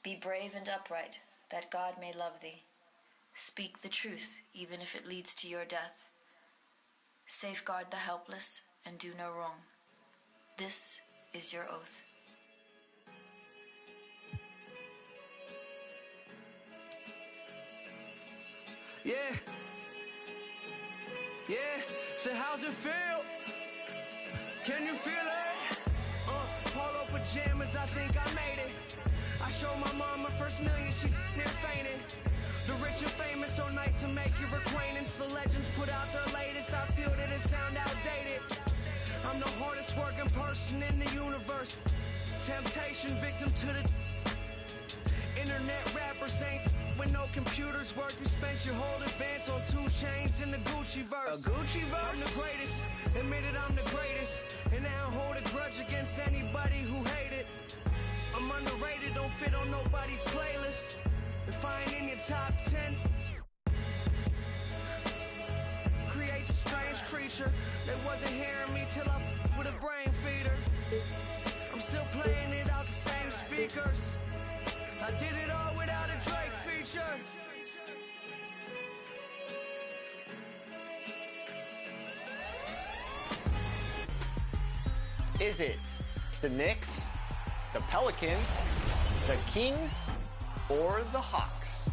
Be brave and upright, that God may love thee. Speak the truth, even if it leads to your death. Safeguard the helpless and do no wrong. This is your oath. Yeah. Yeah. So how's it feel? Can you feel it? Polo pajamas, I think I made it. I showed my mom my first million, she near fainted. The rich and famous, so nice to make your acquaintance. The legends put out their latest, I feel that it sound outdated. I'm the hardest working person in the universe. Temptation victim to the internet rappers ain't when no computers work. You spent your whole advance on 2 chains in the Gucci verse. A Gucci verse? I'm the greatest, admitted I'm the greatest. And I don't hold a grudge against anybody who hate it. I'm underrated, don't fit on nobody's playlist. If I ain't in your top 10, creates a strange creature. They wasn't hearing me till I with a brain feeder. I'm still playing it out the same speakers. I did it all without a Drake feature. Is it the Knicks, the Pelicans, the Kings, or the Hawks?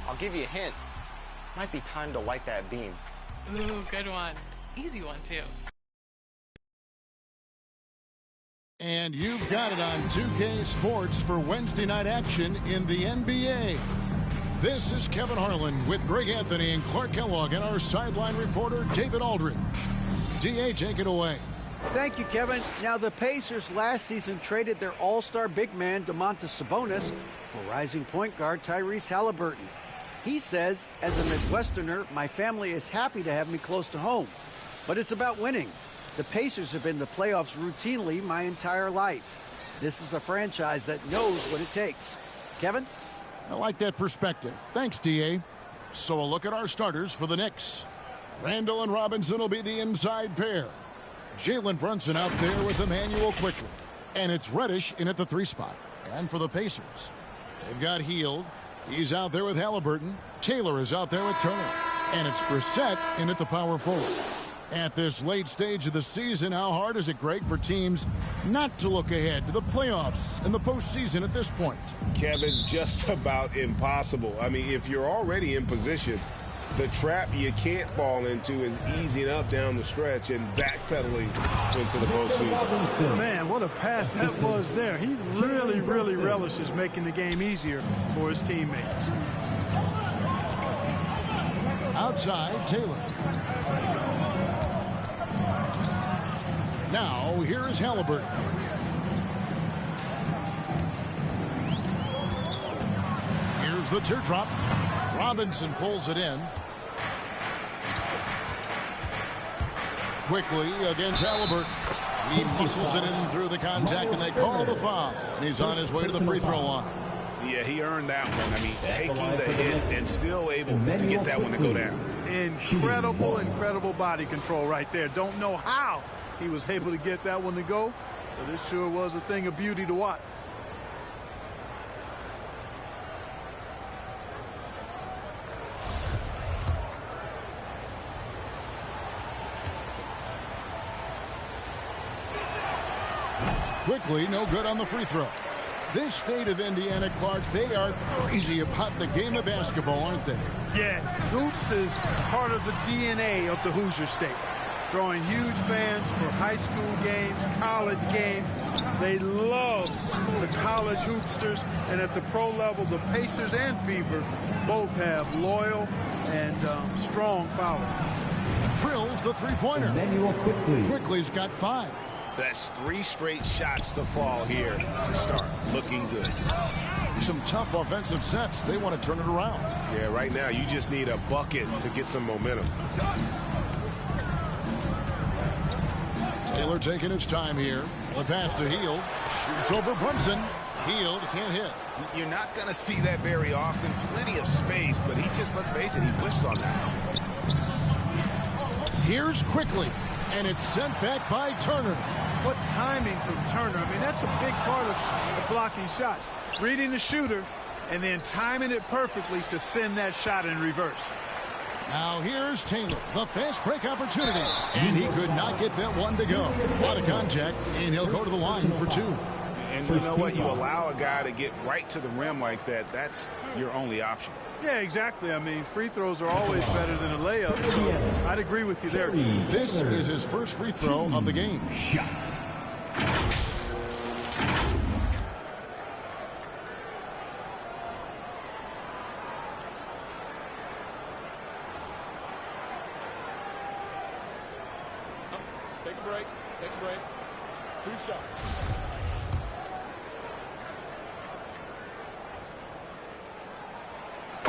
I'll give you a hint. Might be time to light that beam. Ooh, good one. Easy one, too. And you've got it on 2K Sports for Wednesday night action in the NBA. This is Kevin Harlan with Greg Anthony and Clark Kellogg and our sideline reporter, David Aldridge. DA, take it away. Thank you, Kevin. Now, the Pacers last season traded their all-star big man, Domantas Sabonis, for rising point guard Tyrese Halliburton. He says, as a Midwesterner, my family is happy to have me close to home. But it's about winning. The Pacers have been to playoffs routinely my entire life. This is a franchise that knows what it takes. Kevin? I like that perspective. Thanks, DA. So a look at our starters for the Knicks. Randall and Robinson will be the inside pair. Jalen Brunson out there with Emmanuel Quickly. And it's Reddish in at the 3 spot. And for the Pacers, they've got Hield. He's out there with Halliburton. Taylor is out there with Turner. And it's Brissett in at the power forward. At this late stage of the season, how hard is it, Greg, for teams not to look ahead to the playoffs and the postseason at this point? Kevin, just about impossible. I mean, if you're already in position, the trap you can't fall into is easing up down the stretch and backpedaling into the postseason. Man, what a pass that was there. He really relishes making the game easier for his teammates. Outside, Taylor. Now, here is Halliburton. Here's the teardrop. Robinson pulls it in. Quickly against Halliburton. He muscles it in through the contact, and they call the foul. And he's on his way to the free throw line. Yeah, he earned that one. I mean, taking the hit and still able to get that one to go down. Incredible body control right there. Don't know how he was able to get that one to go, but it sure was a thing of beauty to watch. Quickly, no good on the free throw. This state of Indiana, Clark, they are crazy about the game of basketball, aren't they? Yeah, hoops is part of the DNA of the Hoosier State. Drawing huge fans for high school games, college games. They love the college hoopsters. And at the pro level, the Pacers and Fever both have loyal and strong followers. Drills the three-pointer. Quickly's got 5. That's 3 straight shots to fall here to start. Looking good. Some tough offensive sets. They want to turn it around. Yeah, right now you just need a bucket to get some momentum. Taylor taking his time here. The pass to Hield. Shoots over Brunson. Hield can't hit. You're not going to see that very often. Plenty of space, but he just, let's face it, he whiffs on that. Here's quickly, and it's sent back by Turner. What timing from Turner. I mean, that's a big part of blocking shots. Reading the shooter and then timing it perfectly to send that shot in reverse. Now here's Taylor, the fast break opportunity, and he could not get that one to go. A lot of contact, and he'll go to the line for two. And you know what? You allow a guy to get right to the rim like that, that's your only option. Yeah, exactly. I mean, free throws are always better than a layup, so I'd agree with you there. This is his first free throw of the game. Take a break. Take a break. 2 shots.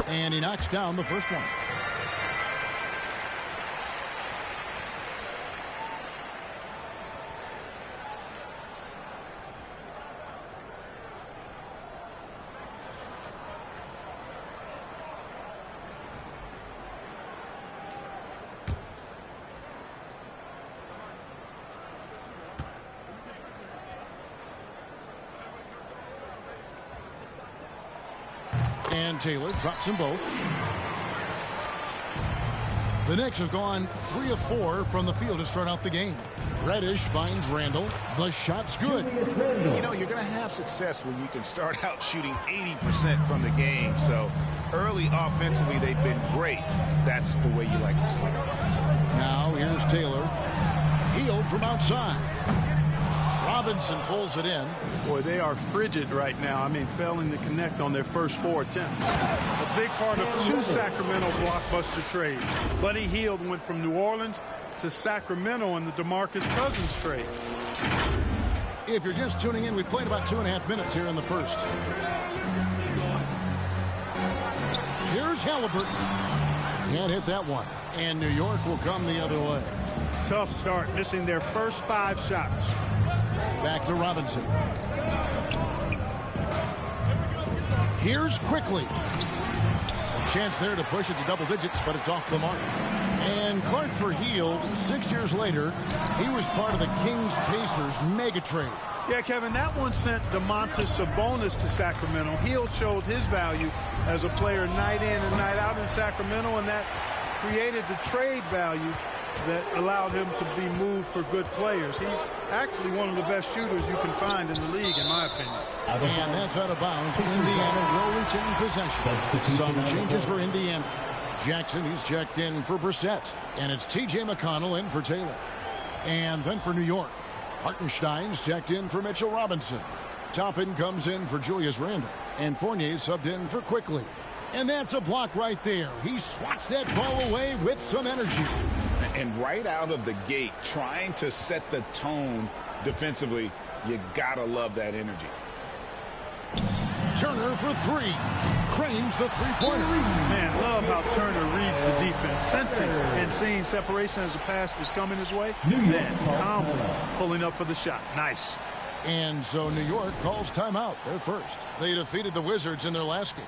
And he knocks down the first one. And Taylor drops them both. The Knicks have gone 3 of 4 from the field to start out the game. Reddish finds Randall. The shot's good. You know, you're going to have success when you can start out shooting 80% from the game. So early offensively, they've been great. That's the way you like to start. Now here's Taylor. Healed from outside. Robinson pulls it in. Boy, they are frigid right now. I mean, failing to connect on their first 4 attempts. A big part of 2 Sacramento blockbuster trades. Buddy Hield went from New Orleans to Sacramento in the DeMarcus Cousins trade. If you're just tuning in, we played about 2.5 minutes here in the first. Here's Halliburton. Can't hit that one. And New York will come the other way. Tough start, missing their first 5 shots. Back to Robinson. Here's quickly. A chance there to push it to double digits, but it's off the mark. And Clark for Hield, 6 years later, he was part of the Kings-Pacers mega trade. Yeah, Kevin, that one sent Domantas Sabonis to Sacramento. Hield showed his value as a player night in and night out in Sacramento, and that created the trade value that allowed him to be moved for good players. He's actually one of the best shooters you can find in the league, in my opinion. And that's out of bounds. Indiana will retain possession. Some changes for Indiana. Jackson, he's checked in for Brissett. And it's T.J. McConnell in for Taylor. And then for New York, Hartenstein's checked in for Mitchell Robinson. Toppin comes in for Julius Randle. And Fournier subbed in for Quickly. And that's a block right there. He swats that ball away with some energy. And right out of the gate, trying to set the tone defensively, you gotta love that energy. Turner for 3. Cranes the three-pointer. Man, love how Turner reads the defense, sensing and seeing separation as the pass is coming his way. Man, calmly pulling up for the shot. Nice. And so New York calls timeout. They're first. They defeated the Wizards in their last game.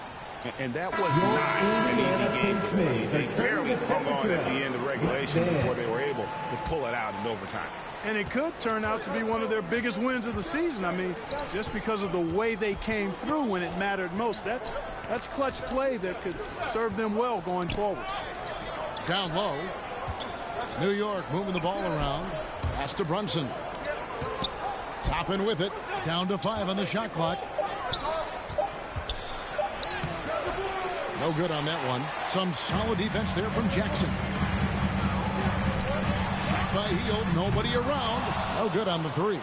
And that was not an easy game for them. They barely hung on at the end of regulation before they were able to pull it out in overtime. And it could turn out to be one of their biggest wins of the season. I mean, just because of the way they came through when it mattered most. That's clutch play that could serve them well going forward. Down low. New York moving the ball around. Pass to Brunson. Toppin with it. Down to 5 on the shot clock. No good on that one. Some solid defense there from Jackson. Shot by Hield. Nobody around. No good on the 3.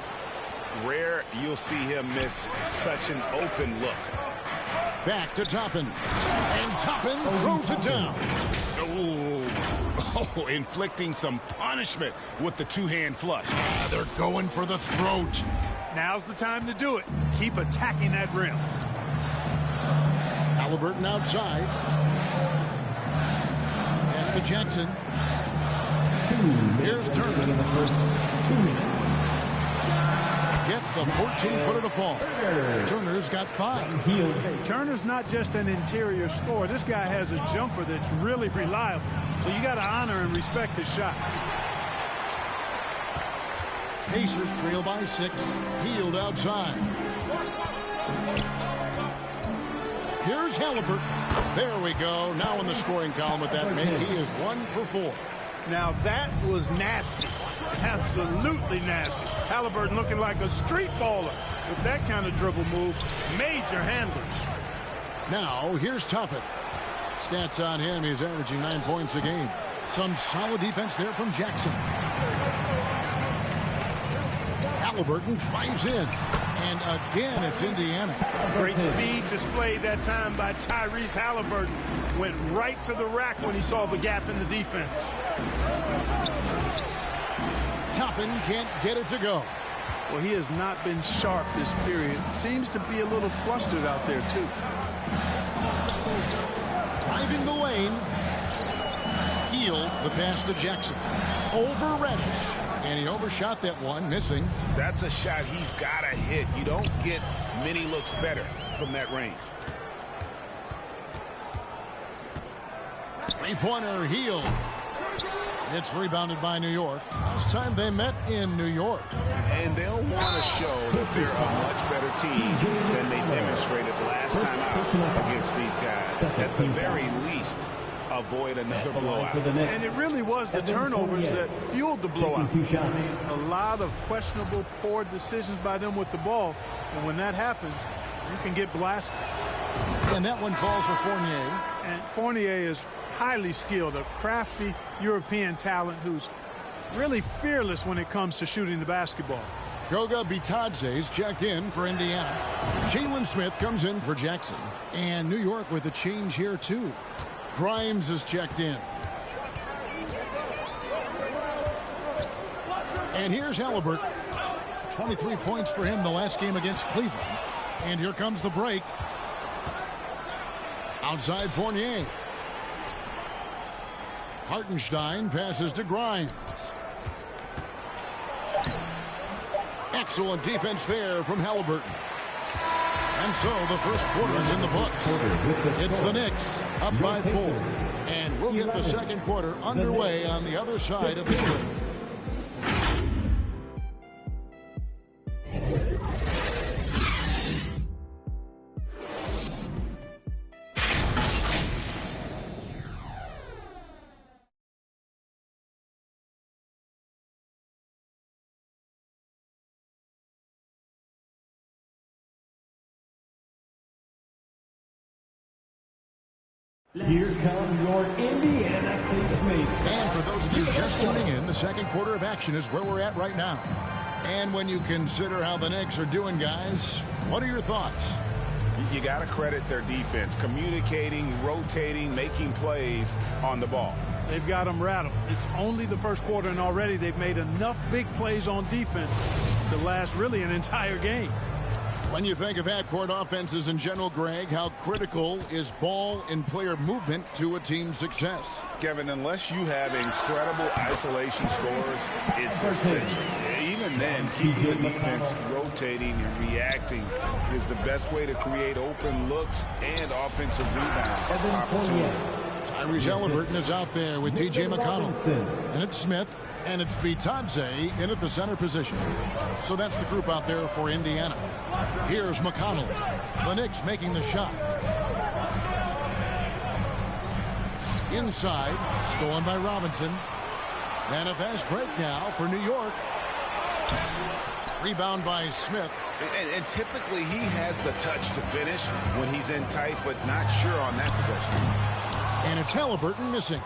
Rare you'll see him miss such an open look. Back to Toppin. And Toppin throws it down. Oh, inflicting some punishment with the 2-hand flush. They're going for the throat. Now's the time to do it. Keep attacking that rim. Halliburton outside. Pass to Jackson. Here's Turner. In the first 2 minutes. Gets the 14-footer to fall. Turner's got 5. Turner's not just an interior scorer. This guy has a jumper that's really reliable. So you got to honor and respect his shot. Pacers trail by 6. Hield outside. Here's Halliburton. There we go. Now in the scoring column with that make. He is 1 for 4. Now that was nasty. Absolutely nasty. Halliburton looking like a street baller with that kind of dribble move. Major handles. Now here's Toppin. Stats on him. He's averaging 9 points a game. Some solid defense there from Jackson. Halliburton drives in. And again, it's Indiana. Great speed displayed that time by Tyrese Halliburton. Went right to the rack when he saw the gap in the defense. Toppin can't get it to go. Well, he has not been sharp this period. Seems to be a little flustered out there, too. Driving the lane. Hield the pass to Jackson. Over Reddish. And he overshot that one, missing. That's a shot he's got to hit. You don't get many looks better from that range. Three-pointer, Hield. It's rebounded by New York. Last time they met in New York. And they'll want to show that they're a much better team than they demonstrated last time out against these guys. At the very least, avoid another blowout. And it really was the turnovers that fueled the blowout. A lot of questionable, poor decisions by them with the ball. And when that happens, you can get blasted. And that one falls for Fournier. And Fournier is highly skilled, a crafty European talent who's really fearless when it comes to shooting the basketball. Goga Bitadze's checked in for Indiana. Jalen Smith comes in for Jackson. And New York with a change here, too. Grimes is checked in. And here's Halliburton. 23 points for him the last game against Cleveland. And here comes the break. Outside Fournier. Hartenstein passes to Grimes. Excellent defense there from Halliburton. And so the first quarter is in the books. It's the Knicks up by 4. And we'll get the second quarter underway on the other side of the screen. Here come your Indiana Pacemates. And for those of you just tuning in, the second quarter of action is where we're at right now. And when you consider how the Knicks are doing, guys, what are your thoughts? You got to credit their defense, communicating, rotating, making plays on the ball. They've got them rattled. It's only the first quarter, and already they've made enough big plays on defense to last really an entire game. When you think of half-court offenses in general, Greg, how critical is ball and player movement to a team's success? Kevin, unless you have incredible isolation scores, it's essential. Even then, keeping the defense rotating and reacting is the best way to create open looks and offensive rebound opportunities. Tyrese Halliburton is out there with T.J. McConnell. And it's Smith. And it's Bitadze in at the center position. So that's the group out there for Indiana. Here's McConnell. The Knicks making the shot. Inside, stolen by Robinson. And a fast break now for New York. Rebound by Smith. And typically he has the touch to finish when he's in tight, but not sure on that possession. And it's Halliburton missing.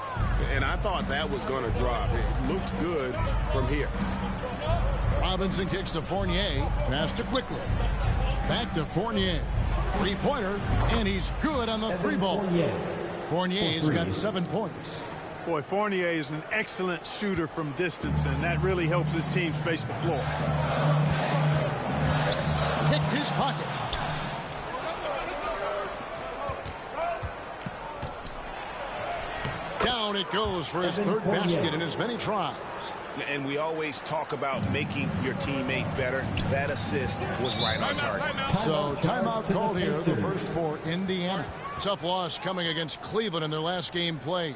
And I thought that was going to drop. It looked good from here. Robinson kicks to Fournier. Pass to Quickly. Back to Fournier. Three-pointer, and he's good on the three ball. Fournier's got 7 points. Boy, Fournier is an excellent shooter from distance, and that really helps his team space the floor. Picked his pocket. Down it goes for his third basket in as many tries. And we always talk about making your teammate better. That assist was right on target. So timeout called here, the first for Indiana. Tough loss coming against Cleveland in their last game played.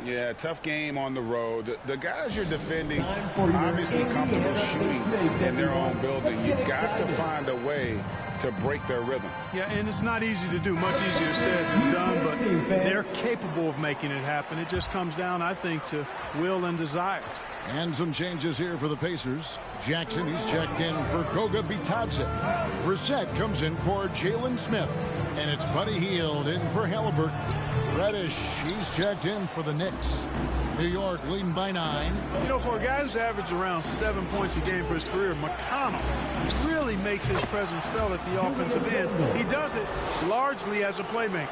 Yeah, tough game on the road. The guys you're defending obviously comfortable shooting in their own building. You've got to find a way to break their rhythm. Yeah, and it's not easy to do. Much easier said than done, but they're capable of making it happen. It just comes down, I think, to will and desire. And some changes here for the Pacers. Jackson, he's checked in for Goga Bitadze. Brissett comes in for Jalen Smith. And it's Buddy Hield in for Halliburton. Reddish, he's checked in for the Knicks. New York leading by 9. You know, for a guy who's averaged around 7 points a game for his career, McConnell really makes his presence felt at the offensive end. He does it largely as a playmaker.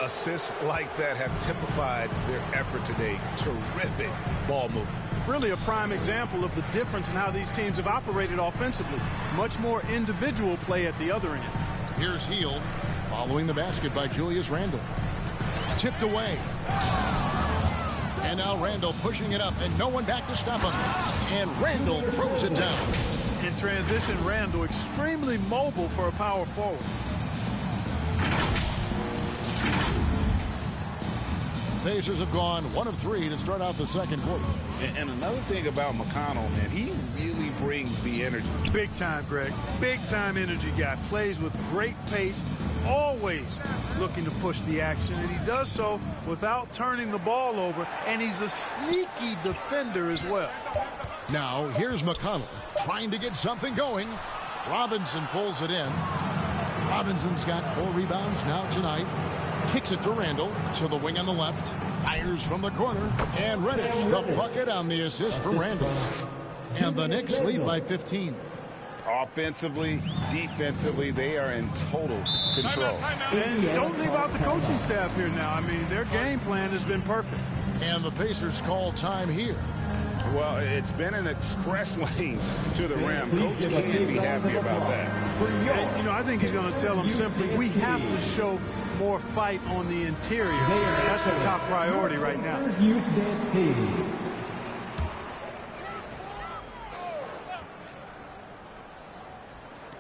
Assists like that have typified their effort today. Terrific ball movement. Really a prime example of the difference in how these teams have operated offensively. Much more individual play at the other end. Here's Hield following the basket by Julius Randle. Tipped away. And now Randle pushing it up, and no one back to stop him. And Randle throws it down. In transition, Randle extremely mobile for a power forward. Pacers have gone 1 of 3 to start out the second quarter. And another thing about McConnell, man, he really brings the energy. Big time, Greg. Big time energy guy. Plays with great pace, always looking to push the action, and he does so without turning the ball over, and he's a sneaky defender as well. Now, here's McConnell trying to get something going. Robinson pulls it in. Robinson's got 4 rebounds now tonight. Kicks it to Randle to the wing on the left. Fires from the corner. And Reddish, the bucket on the assist for Randle. And the Knicks lead by 15. Offensively, defensively, they are in total control. And don't leave out the coaching staff here now. I mean, their game plan has been perfect. And the Pacers call time here. Well, it's been an express lane to the rim. Coach can't be happy about that. And, you know, I think he's going to tell them simply, we have to show more fight on the interior. That's the top priority right now.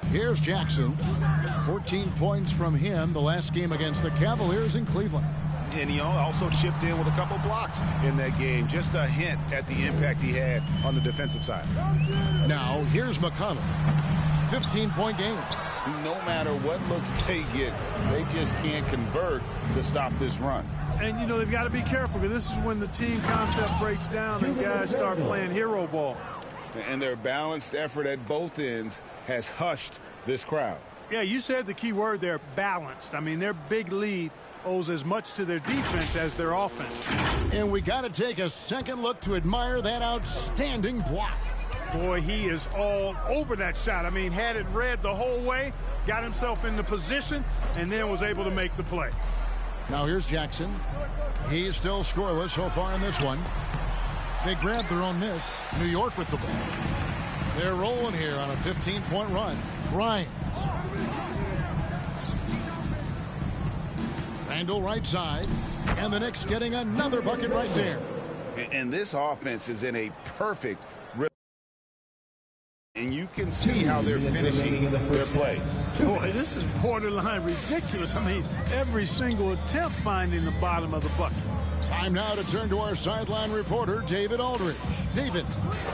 Here's Jackson. 14 points from him the last game against the Cavaliers in Cleveland. And he also chipped in with a couple blocks in that game. Just a hint at the impact he had on the defensive side. Now, here's McConnell. 15-point game. No matter what looks they get, they just can't convert to stop this run. And, you know, they've got to be careful because this is when the team concept breaks down and guys start playing hero ball. And their balanced effort at both ends has hushed this crowd. Yeah, you said the key word there, balanced. I mean, their big lead owes as much to their defense as their offense. And we got to take a second look to admire that outstanding block. Boy, he is all over that shot. I mean, had it read the whole way, got himself in the position, and then was able to make the play. Now here's Jackson. He's still scoreless so far in this one. They grabbed their own miss. New York with the ball. They're rolling here on a 15-point run. Grimes. Randle right side. And the Knicks getting another bucket right there. And this offense is in a perfect rhythm. And you can see how they're finishing their play. Boy, this is borderline ridiculous. I mean, every single attempt finding the bottom of the bucket. Time now to turn to our sideline reporter, David Aldridge. David.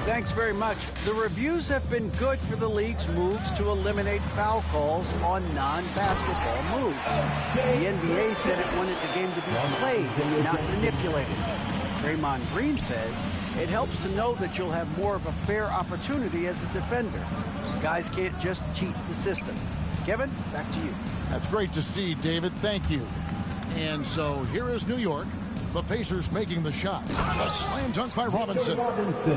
Thanks very much. The reviews have been good for the league's moves to eliminate foul calls on non-basketball moves. The NBA said it wanted the game to be played, not manipulated. Draymond Green says it helps to know that you'll have more of a fair opportunity as a defender. Guys can't just cheat the system. Kevin, back to you. That's great to see, David. Thank you. And so here is New York. The Pacers making the shot. A slam dunk by Robinson.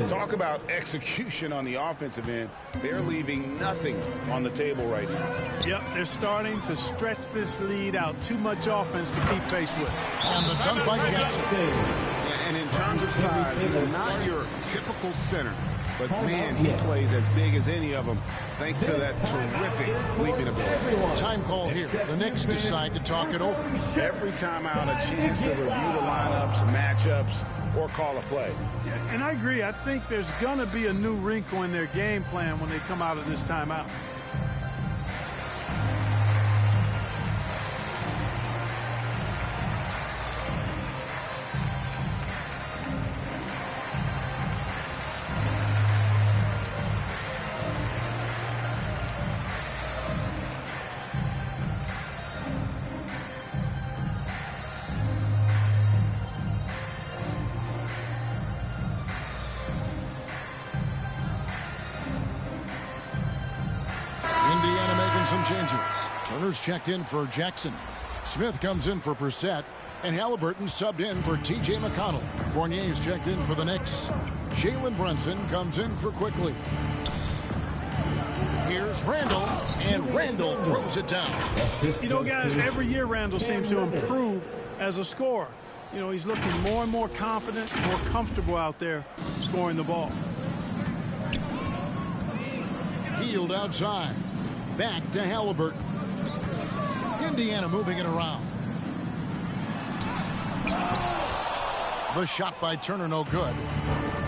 Talk about execution on the offensive end. They're leaving nothing on the table right now. Yep, they're starting to stretch this lead out. Too much offense to keep pace with. And the dunk by Jackson. And in terms of size, he's not your typical center. But, man, he plays as big as any of them thanks to that terrific leaping ability. Time call here. The Knicks decide to talk it over. Every timeout, a chance to review the lineups, matchups, or call a play. And I agree. I think there's going to be a new wrinkle in their game plan when they come out of this timeout. some changes. Turner's checked in for Jackson. Smith comes in for Brissett. And Halliburton subbed in for T.J. McConnell. Fournier's checked in for the Knicks. Jalen Brunson comes in for Quickly. Here's Randall, and Randall throws it down. You know, guys, every year Randall seems to improve as a scorer. You know, he's looking more and more confident, more comfortable out there scoring the ball. Healed outside. Back to Halliburton. Indiana moving it around. The shot by Turner, no good.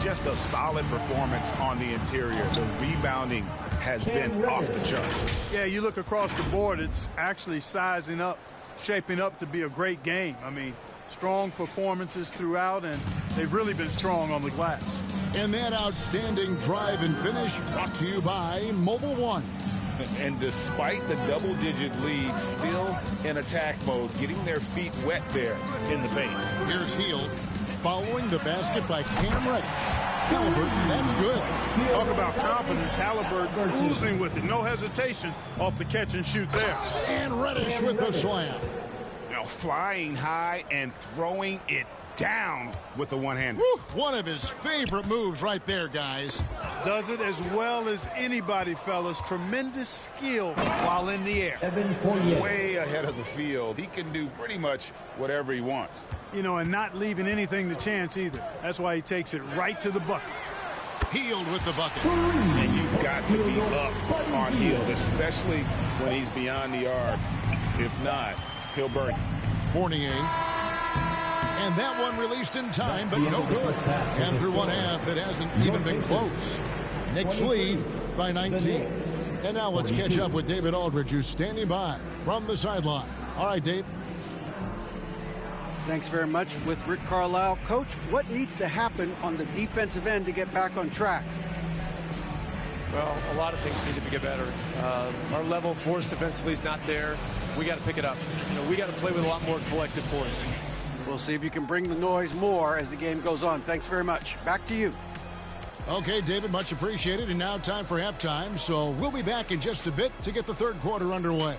Just a solid performance on the interior. The rebounding has been off the charts. Yeah, you look across the board, it's actually sizing up, shaping up to be a great game. I mean, strong performances throughout, and they've really been strong on the glass. And that outstanding drive and finish brought to you by Mobile One. And despite the double-digit lead, still in attack mode, getting their feet wet there in the paint. Here's Hield, following the basket by Cam Reddish. Halliburton, that's good. Talk about confidence. Halliburton oozing with it. No hesitation off the catch and shoot there. And Reddish with the slam. Now flying high and throwing it down with the one-hander. One of his favorite moves right there, guys. Does it as well as anybody, fellas. Tremendous skill while in the air. Way ahead of the field. He can do pretty much whatever he wants. You know, and not leaving anything to chance either. That's why he takes it right to the bucket. Hield with the bucket. And you've got to be up on Hield, especially when he's beyond the arc. If not, he'll burn you. Fournier. And that one released in time, but no good. And through one half, it hasn't even been close. Knicks lead by 19. And now let's catch up with David Aldridge, who's standing by from the sideline. All right, Dave. Thanks very much. With Rick Carlisle. Coach, what needs to happen on the defensive end to get back on track? Well, a lot of things need to get better. Our level of force defensively is not there. We got to pick it up. You know, we got to play with a lot more collective force. We'll see if you can bring the noise more as the game goes on. Thanks very much. Back to you. Okay, David, much appreciated. And now time for halftime. So we'll be back in just a bit to get the third quarter underway.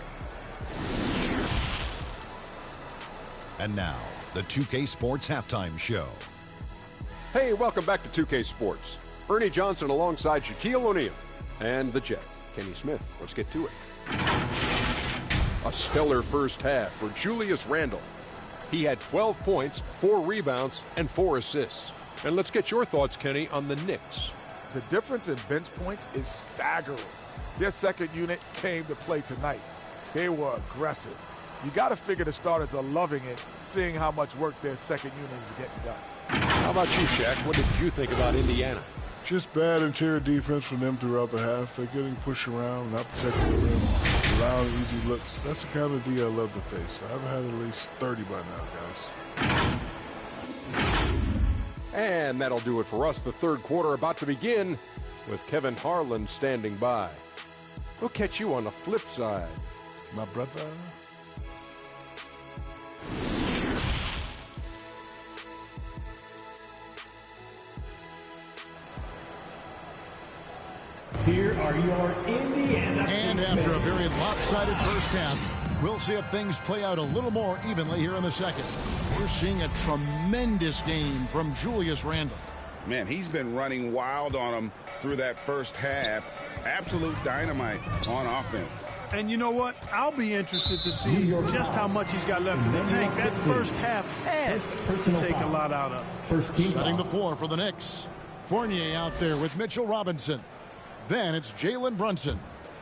And now, the 2K Sports Halftime Show. Hey, welcome back to 2K Sports. Ernie Johnson alongside Shaquille O'Neal and the Jet, Kenny Smith. Let's get to it. A stellar first half for Julius Randle. He had 12 points, 4 rebounds, and 4 assists. And let's get your thoughts, Kenny, on the Knicks. The difference in bench points is staggering. Their second unit came to play tonight. They were aggressive. You got to figure the starters are loving it, seeing how much work their second unit is getting done. How about you, Shaq? What did you think about Indiana? Just bad interior defense from them throughout the half. They're getting pushed around, not protecting the rim, allowing easy looks. That's the kind of D I love to face. I've had at least 30 by now, guys. And that'll do it for us. The third quarter about to begin with Kevin Harlan standing by. We'll catch you on the flip side. My brother. Here are your Indiana. And after a very lopsided first half, we'll see if things play out a little more evenly here in the second. We're seeing a tremendous game from Julius Randle. Man, he's been running wild on him through that first half. Absolute dynamite on offense. And you know what? I'll be interested to see just how much he's got left in the tank. That first half had to take a lot out of. Setting the floor for the Knicks. Fournier out there with Mitchell Robinson. Then it's Jalen Brunson.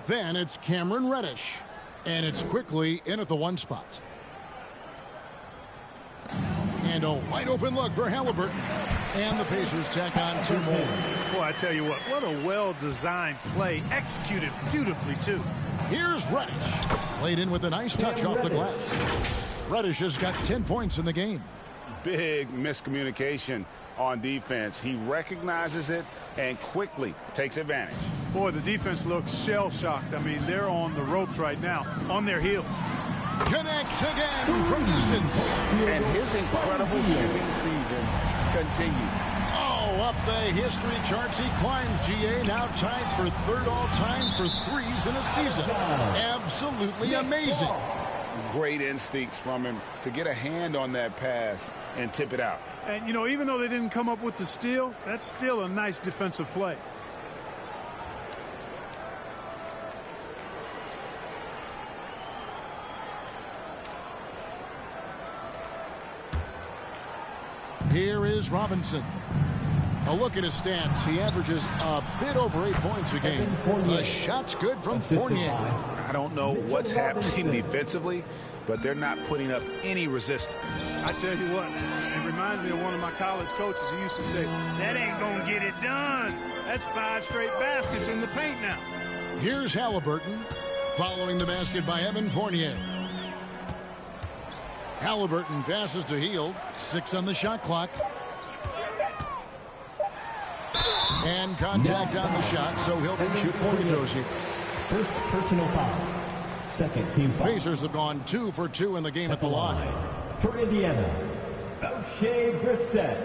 Then it's Cameron Reddish. And it's Quickly in at the one spot. And a wide open look for Halliburton. And the Pacers tack on 2 more. Boy, I tell you what a well-designed play. Executed beautifully, too. Here's Reddish. Played in with a nice touch off the glass. Reddish has got 10 points in the game. Big miscommunication on defense. He recognizes it and quickly takes advantage. Boy, the defense looks shell-shocked. I mean, they're on the ropes right now, on their heels. Connects again from distance. And his incredible shooting season continues. Oh, a Up the history charts he climbs, GA, now tied for third all-time for threes in a season. Absolutely amazing. Great instincts from him to get a hand on that pass and tip it out. And, you know, even though they didn't come up with the steal, that's still a nice defensive play. Here is Robinson. A look at his stats. He averages a bit over 8 points a game. The shot's good from Fournier. I don't know what's happening defensively, but they're not putting up any resistance. I tell you what, it reminds me of one of my college coaches who used to say, that ain't gonna get it done. That's 5 straight baskets in the paint now. Here's Halliburton, following the basket by Evan Fournier. Halliburton passes to Hield. 6 on the shot clock. And contact on the shot, so he'll be shooting free throws here. First personal foul. Second team foul. Pacers have gone 2 for 2 in the game at the line. For Indiana, O'Shea Brissett,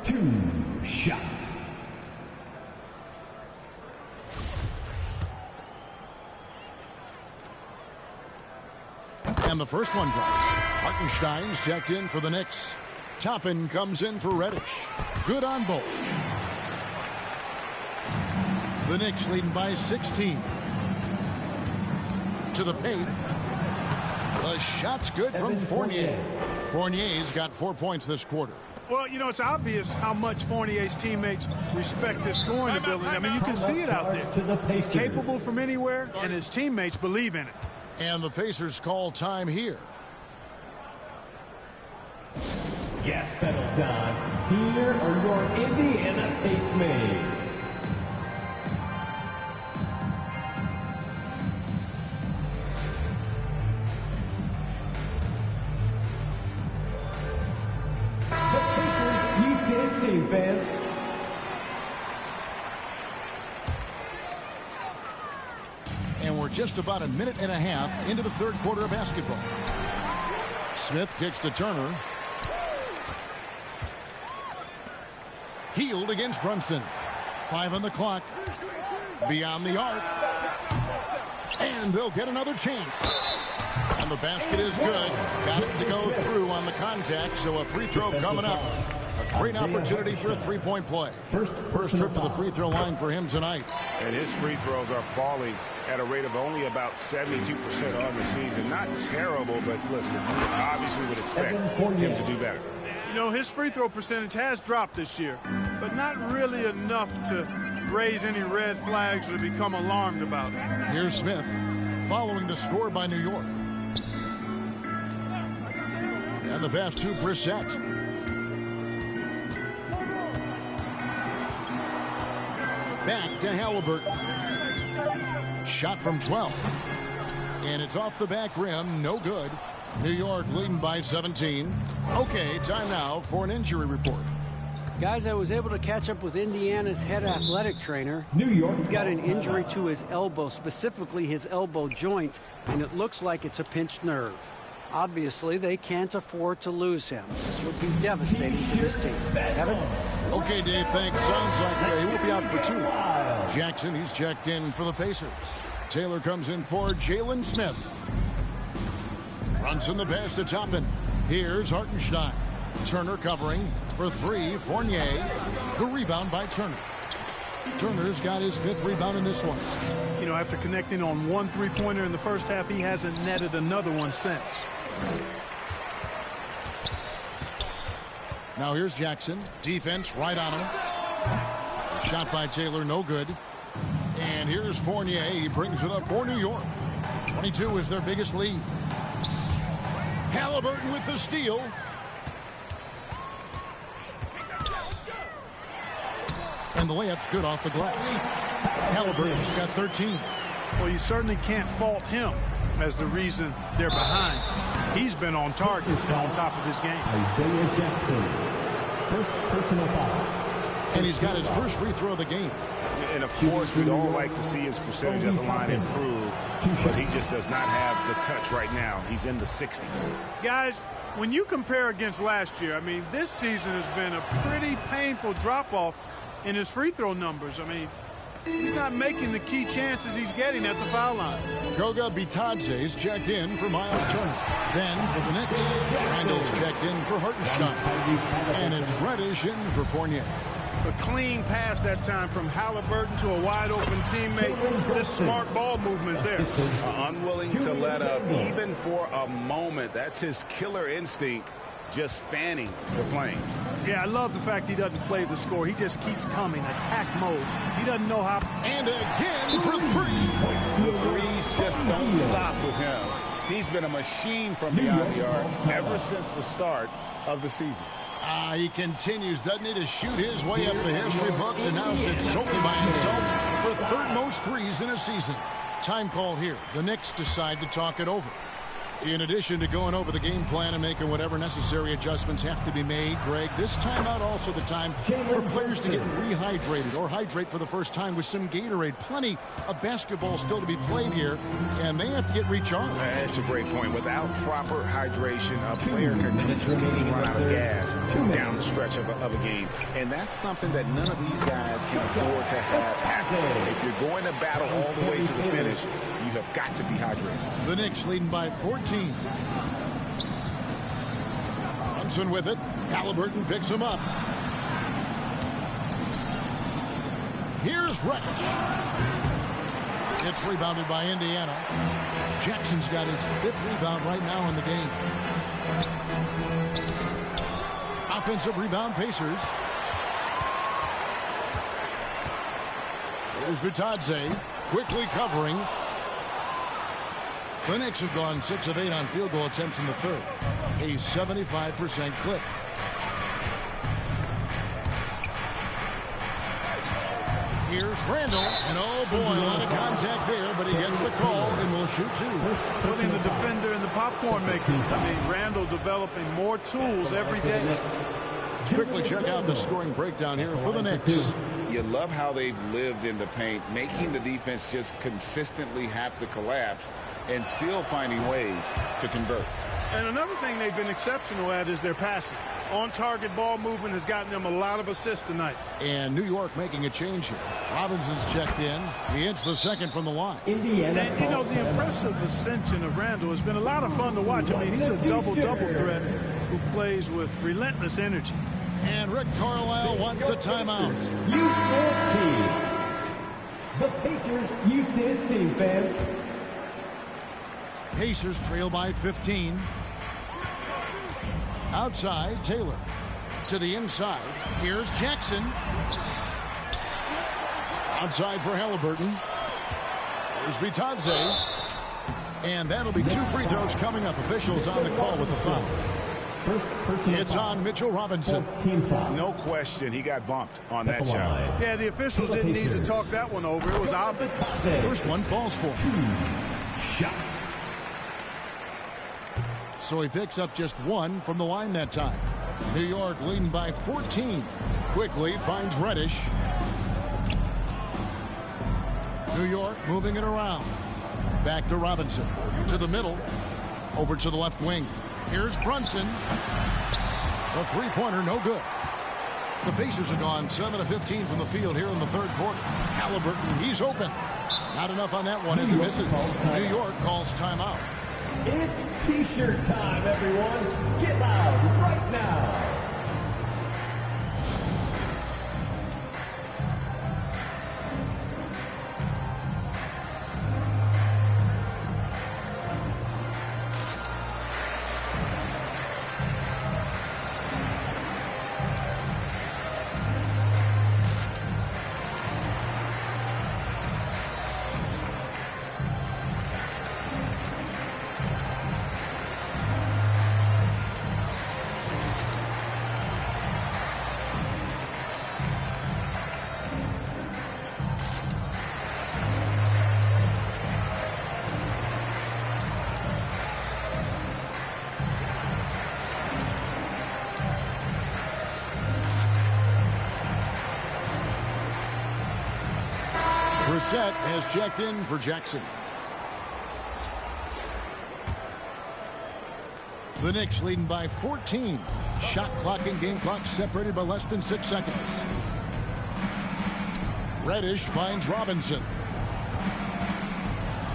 2 shots. And the first one drops. Hartenstein's checked in for the Knicks. Toppin comes in for Reddish. Good on both. The Knicks leading by 16. To the paint. The shot's good from Fournier. Fournier's got 4 points this quarter. Well, you know, it's obvious how much Fournier's teammates respect his scoring ability. I mean, you can see it out there. He's capable from anywhere, and his teammates believe in it. And the Pacers call time here. Gas pedal time. Here are your Indiana Pacemates. The Pacers Youth Dance Team, fans. And we're just about a minute and a half into the third quarter of basketball. Smith kicks to Turner. Hield against Brunson. 5 on the clock. Beyond the arc. And they'll get another chance. And the basket is good. Got it to go through on the contact, so a free throw coming up. A great opportunity for a three-point play. First trip to the free throw line for him tonight. And his free throws are falling at a rate of only about 72% on the season. Not terrible, but listen, you obviously would expect him to do better. You know, his free throw percentage has dropped this year, but not really enough to raise any red flags or become alarmed about it. Here's Smith following the score by New York. And the pass to Brissett. Back to Halliburton. Shot from 12. And it's off the back rim. No good. New York leading by 17. Okay, time now for an injury report. Guys, I was able to catch up with Indiana's head athletic trainer. New York. He's got an injury to his elbow, specifically his elbow joint, and it looks like it's a pinched nerve. Obviously, they can't afford to lose him. This would be devastating for this team. Evan? Okay, Dave, thanks. Sounds like he won't be out for too long. Jackson, he's checked in for the Pacers. Taylor comes in for Jalen Smith. Runs in the pass to Toppin. Here's Hartenstein. Turner covering for 3. Fournier. The rebound by Turner. Turner's got his 5th rebound in this one. You know, after connecting on 1 3-pointer in the first half, he hasn't netted another one since. Now here's Jackson. Defense right on him. Shot by Taylor, no good. And here's Fournier. He brings it up for New York. 22 is their biggest lead. Halliburton with the steal. And the layup's good off the glass. Halliburton's got 13. Well, you certainly can't fault him as the reason they're behind. He's been on target, on top of his game. Isaiah Jackson, first personal foul. And he's got his first free throw of the game. And of course, we'd all like to see his percentage at the line improve, but he just does not have the touch right now. He's in the 60s. Guys, when you compare against last year, I mean, this season has been a pretty painful drop-off in his free throw numbers. I mean, he's not making the key chances he's getting at the foul line. Goga Bitadze's checked in for Miles Turner. Then for the Knicks, Randall's checked in for Hartenstein. And it's Reddish in for Fournier. A clean pass that time from Halliburton to a wide-open teammate. Just smart ball movement there. Unwilling to let up even for a moment. That's his killer instinct, just fanning the flame. Yeah, I love the fact he doesn't play the score. He just keeps coming, attack mode. He doesn't know how. And again for three. The threes just don't stop with him. He's been a machine from beyond the arc ever since the start of the season. He continues, doesn't he, to shoot his way up the history books and now sits solely by himself for third most threes in a season. Time called here. The Knicks decide to talk it over. In addition to going over the game plan and making whatever necessary adjustments have to be made, Greg, this timeout also the time for players to get rehydrated or hydrate for the first time with some Gatorade. Plenty of basketball still to be played here, and they have to get recharged. That's a great point. Without proper hydration, a player can completely run out of gas down the stretch of a game. And that's something that none of these guys can afford to have happen. If you're going to battle all the way to the finish, you have got to be hydrated. The Knicks leading by 14. Thompson with it. Halliburton picks him up. Here's Reddish. It's rebounded by Indiana. Jackson's got his 5th rebound right now in the game. Offensive rebound, Pacers. Here's Bitadze quickly covering. The Knicks have gone 6 of 8 on field goal attempts in the third. A 75% clip. Here's Randall, and oh boy, a lot of contact there, but he gets the call and will shoot 2. Putting the defender in the popcorn maker. I mean, Randall developing more tools every day. Let's quickly check out the scoring breakdown here for the Knicks. You love how they've lived in the paint, making the defense just consistently have to collapse and still finding ways to convert. And another thing they've been exceptional at is their passing. On-target ball movement has gotten them a lot of assists tonight. And New York making a change here. Robinson's checked in. He hits the second from the line. Indiana. And, you know, the impressive ascension of Randall has been a lot of fun to watch. I mean, he's a double-double threat who plays with relentless energy. And Rick Carlisle wants a timeout. Youth Dance Team. The Pacers Youth Dance Team, fans. Pacers trail by 15. Outside, Taylor. To the inside. Here's Jackson. Outside for Halliburton. Here's Bitadze. And that'll be 2 free throws coming up. Officials on the call with the foul. It's on Mitchell Robinson. No question, he got bumped on that shot. Yeah, the officials didn't need to talk that one over. It was obvious. First one falls for him. So he picks up just 1 from the line that time. New York leading by 14. Quickly finds Reddish. New York moving it around. Back to Robinson. To the middle. Over to the left wing. Here's Brunson. The three-pointer, no good. The Pacers have gone 7 of 15 from the field here in the third quarter. Halliburton, he's open. Not enough on that one as he misses. New York calls timeout. It's T-shirt time, everyone. Get loud right now. Brissett has checked in for Jackson. The Knicks leading by 14. Shot clock and game clock separated by less than 6 seconds. Reddish finds Robinson.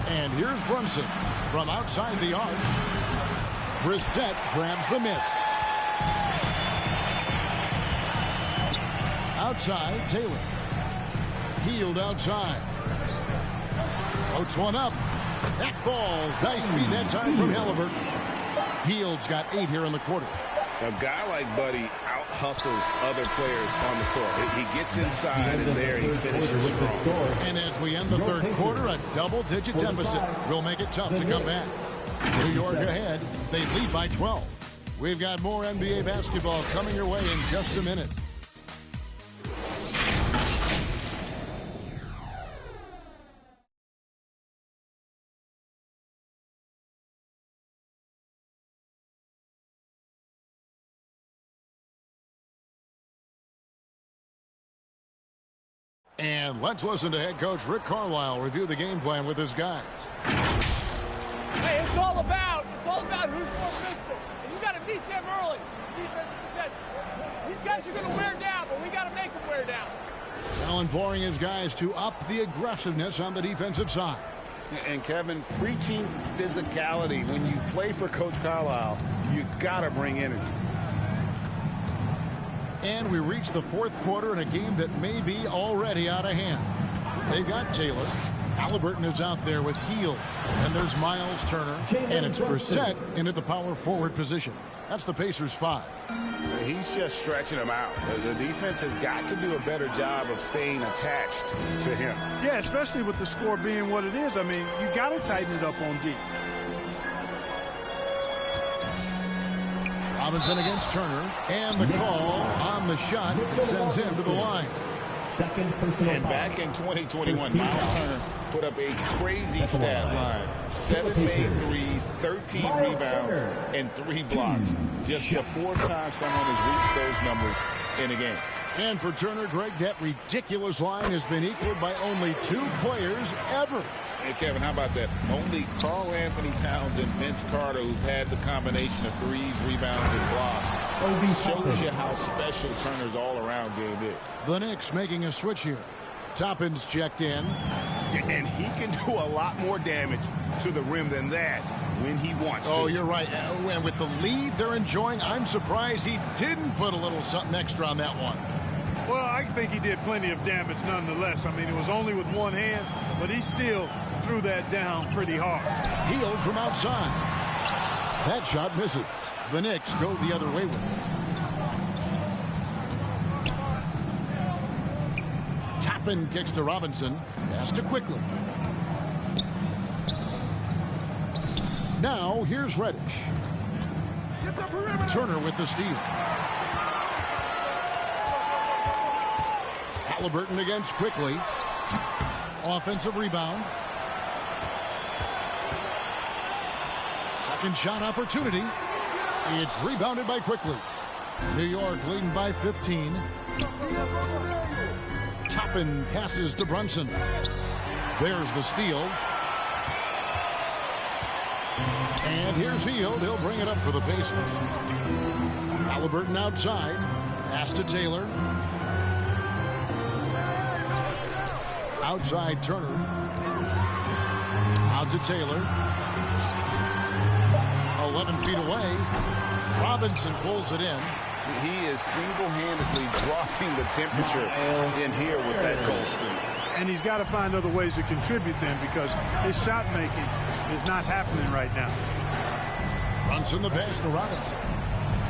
And here's Brunson from outside the arc. Brissett grabs the miss. Outside, Taylor. Hield outside. Floats one up. That falls. Nice feed that time from Halliburton. Hield's got 8 here in the quarter. A guy like Buddy out-hustles other players on the floor. He gets inside, and there he finishes strong. And as we end the third quarter, a double-digit deficit will make it tough to come back. New York ahead. They lead by 12. We've got more NBA basketball coming your way in just a minute. And let's listen to head coach Rick Carlisle review the game plan with his guys. Hey, it's all about who's more physical. And you got to beat them early. Defensive possession. These guys are going to wear down, but we got to make them wear down. Now imploring his guys to up the aggressiveness on the defensive side. And Kevin, preaching physicality. When you play for Coach Carlisle, you got to bring energy. And we reach the fourth quarter in a game that may be already out of hand. They've got Taylor. Halliburton is out there with Hield. And there's Miles Turner. And it's Brissett into the power forward position. That's the Pacers' 5. He's just stretching them out. The defense has got to do a better job of staying attached to him. Yeah, especially with the score being what it is. I mean, you got to tighten it up on D. Robinson against Turner, and the call on the shot that sends him to the line. And back in 2021, Miles Turner put up a crazy stat line. 7 made threes, 13 rebounds, and 3 blocks. Just the 4th time someone has reached those numbers in a game. And for Turner, Greg, that ridiculous line has been equaled by only 2 players ever. Hey, Kevin, how about that? Only Karl Anthony Towns and Vince Carter, who've had the combination of threes, rebounds, and blocks. Shows you how special Turner's all-around game is. The Knicks making a switch here. Toppin's checked in. And he can do a lot more damage to the rim than that when he wants to. Oh, you're right. And with the lead they're enjoying, I'm surprised he didn't put a little something extra on that one. Well, I think he did plenty of damage nonetheless. I mean, it was only with one hand, but he still threw that down pretty hard. Hield from outside. That shot misses. The Knicks go the other way with it. Toppin kicks to Robinson. Pass to Quickly. Now here's Reddish. Turner with the steal. Halliburton against Quickly. Offensive rebound. Second shot opportunity. It's rebounded by Quickly. New York leading by 15. Toppin passes to Brunson. There's the steal. And here's Hield. He'll bring it up for the Pacers. Halliburton outside. Pass to Taylor. Outside Turner. Out to Taylor. 11 feet away. Robinson pulls it in. He is single-handedly dropping the temperature in here with that goal streak. And he's got to find other ways to contribute then, because his shot making is not happening right now. Brunson the pass to Robinson.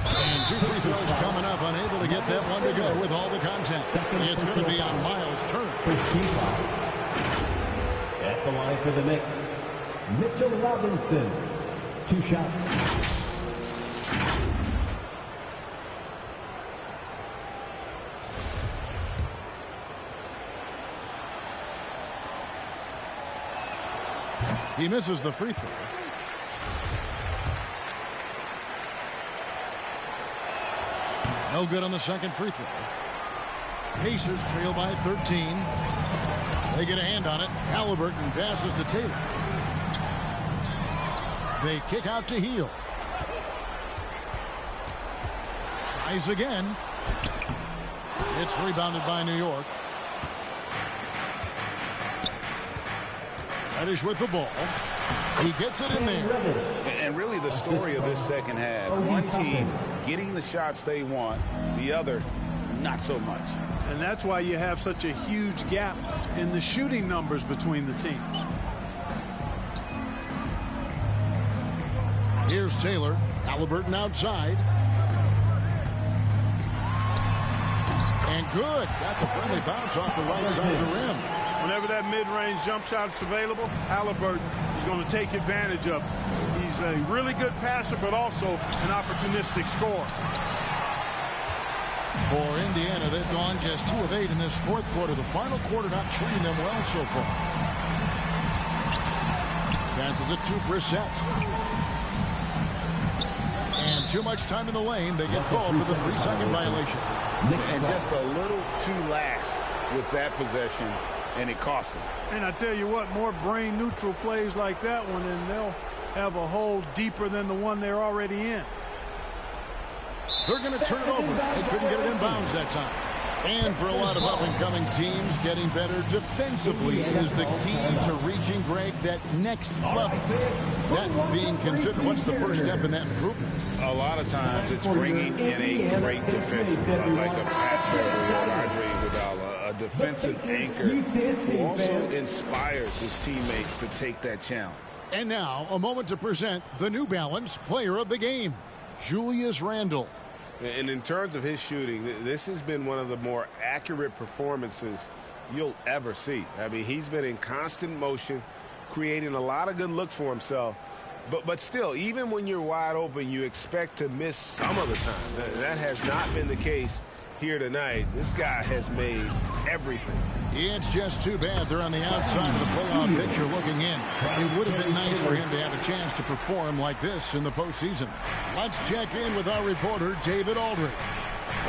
And 2 free throws coming up, unable to get that one to go with all the contact. It's going to be on Miles Turner. First team foul. At the line for the Knicks, Mitchell Robinson. 2 shots. He misses the free throw. No good on the second free throw. Pacers trail by 13. They get a hand on it. Halliburton passes to Taylor. They kick out to Hield. Tries again. It's rebounded by New York. Reddish with the ball. He gets it in there. And really the story of this second half, one team getting the shots they want, the other not so much. And that's why you have such a huge gap in the shooting numbers between the teams. Here's Taylor. Halliburton outside. And good. That's a friendly bounce off the right side of the rim. Whenever that mid-range jump shot is available, Halliburton is going to take advantage of it. He's a really good passer, but also an opportunistic scorer. For Indiana, they've gone just 2 of 8 in this fourth quarter. The final quarter not treating them well so far. Passes it to Brissett. And too much time in the lane. They get called for the 3-second violation. And just a little too lax with that possession, and it cost them. And I tell you what, more brain-neutral plays like that one, and they'll have a hole deeper than the one they're already in. They're going to turn it over. They couldn't get it in bounds that time. And for a lot of up-and-coming teams, getting better defensively is the key to reaching, Greg, that next level. That being considered, what's the first step in that improvement? A lot of times it's bringing in a great defender, like a Pat Beverly or Andre Iguodala, a defensive anchor who also inspires his teammates to take that challenge. And now, a moment to present the New Balance Player of the Game, Julius Randle. And in terms of his shooting, this has been one of the more accurate performances you'll ever see. I mean, he's been in constant motion, creating a lot of good looks for himself. But still, even when you're wide open, you expect to miss some of the time. That has not been the case here tonight. This guy has made everything. It's just too bad they're on the outside of the playoff picture looking in. It would have been nice for him to have a chance to perform like this in the postseason. Let's check in with our reporter, David Aldridge.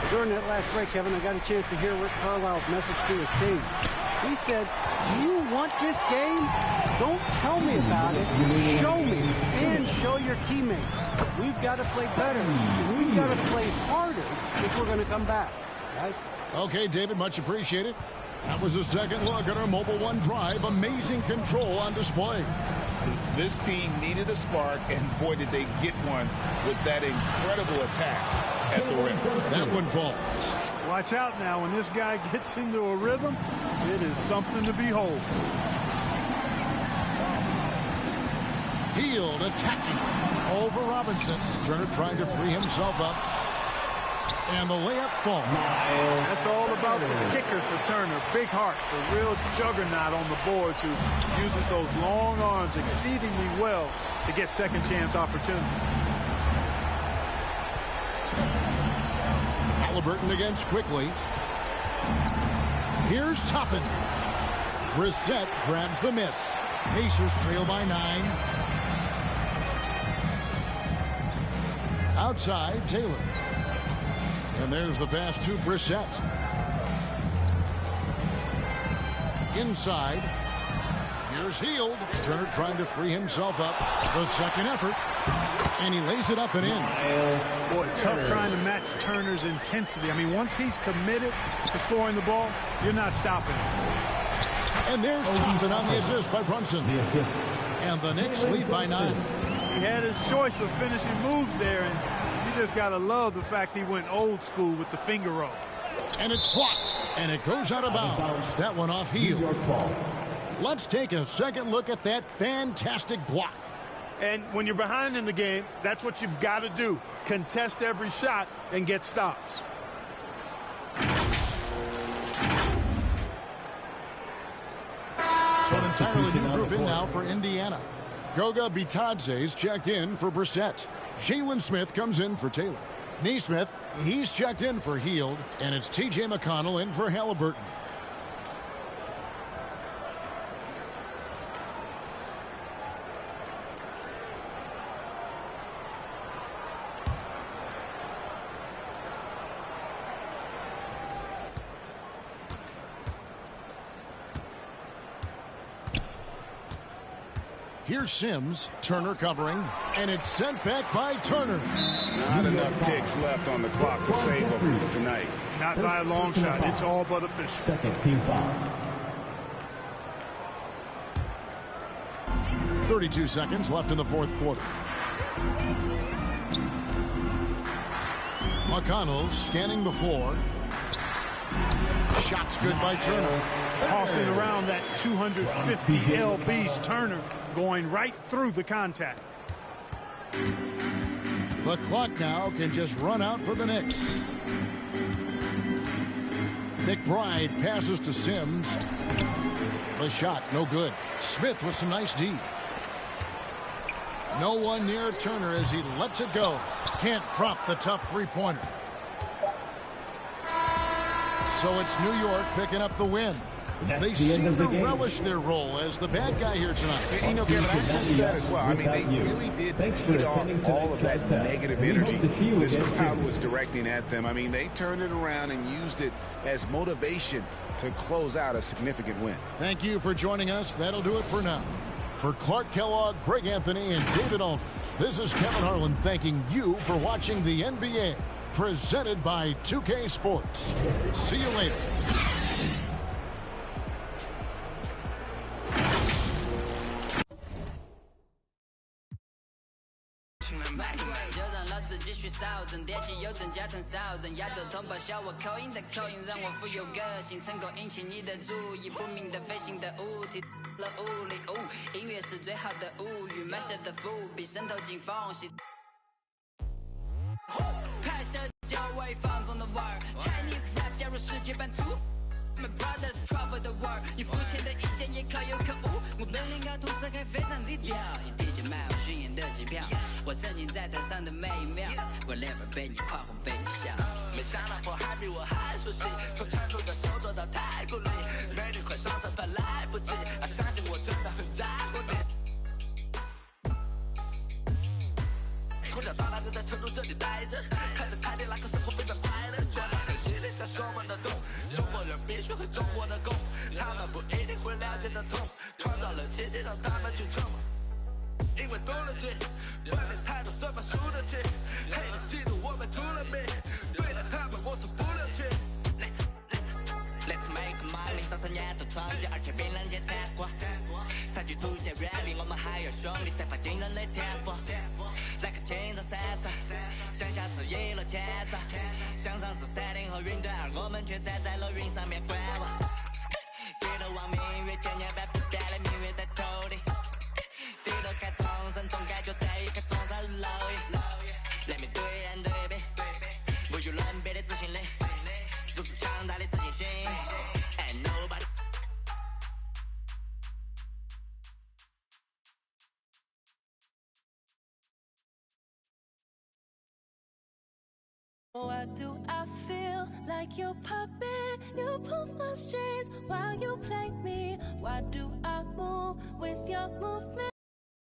During that last break, Kevin, I got a chance to hear Rick Carlisle's message to his team. He said, do you want this game? Don't tell me about it. Show me and show your teammates. We've got to play better. We've got to play harder if we're going to come back. Guys? Okay, David, much appreciated. That was a second look at our Mobile One drive. Amazing control on display. This team needed a spark, and boy, did they get one with that incredible attack at the rim. That one falls. Watch out now. When this guy gets into a rhythm, it is something to behold. Hield attacking over Robinson. Turner trying to free himself up. And the layup falls. That's all about the ticker for Turner. Big heart, the real juggernaut on the boards who uses those long arms exceedingly well to get second chance opportunity. Halliburton against quickly. Here's Toppin. Brissett grabs the miss. Pacers trail by 9. Outside, Taylor. And there's the pass to Brissett. Inside. Here's Hield. Turner trying to free himself up. The second effort. And he lays it up and in. Boy, tough trying to match Turner's intensity. I mean, once he's committed to scoring the ball, you're not stopping him. And there's Toppin on the assist by Brunson. And the Knicks lead by 9. He had his choice of finishing moves there, and you just got to love the fact he went old school with the finger roll. And it's blocked, and it goes out of bounds. That one off Hield. Let's take a second look at that fantastic block. And when you're behind in the game, that's what you've got to do. Contest every shot and get stops. So an entirely new group in now for Indiana. Goga Bitadze's checked in for Brissett. Jalen Smith comes in for Taylor. Neesmith, he's checked in for Hield. And it's T.J. McConnell in for Halliburton. Here's Sims. Turner covering. And it's sent back by Turner. Not enough ticks left on the clock to save them tonight. Not by a long shot. It's all but official. Second team foul. 32 seconds left in the fourth quarter. McConnell scanning the floor. Shots good by Turner. Tossing around that 250 lbs. Turner going right through the contact. The clock now can just run out for the Knicks. McBride passes to Sims. The shot, no good. Smith with some nice D. No one near Turner as he lets it go. Can't drop the tough three-pointer. So it's New York picking up the win. They seem to relish their role as the bad guy here tonight. You know, Kevin, I sense that as well. I mean, they really did feed off all of that negative energy this crowd was directing at them. I mean, they turned it around and used it as motivation to close out a significant win. Thank you for joining us. That'll do it for now. For Clark Kellogg, Greg Anthony, and David Aldridge, this is Kevin Harlan thanking you for watching the NBA, presented by 2K Sports. See you later. My brothers travel the world， 你肤浅的意见也可有可无，我本领高，同时还非常低调。一提着卖我巡演的机票，我曾经在台上的每一秒，我 never 被你夸或被你笑。没想到我还比我还熟悉，从成都的手做到太古里，美女快上车快来不及，相信我真的很在乎你。从小到大就在成都这里待着，看着凯迪拉克生活非常快乐，觉得很犀利，享受我的痛。中国人必须会中国的功，他们不一定会了解的痛，创造了奇迹让他们去称。因为懂了句，本领态度怎么输得起？黑的嫉妒我们出了名，对待他们我从不留情。Let's make money， 早餐年都创建，而且比人间残酷。才去逐渐远离，我们还有兄弟散发惊人的天赋。来个青藏山上，向下是一路前走，向上是山顶和云端，而我们却站在了云上面观望。低头望明月，千年般不变的明月在头顶。低头看众生，总感觉在一个中山蝼蚁。来面对眼对比，无与伦比的自信力，如此强大的自信心。And nobody。Why do I feel like your puppet? You pull my strings while you play me. Why do I move with your movement?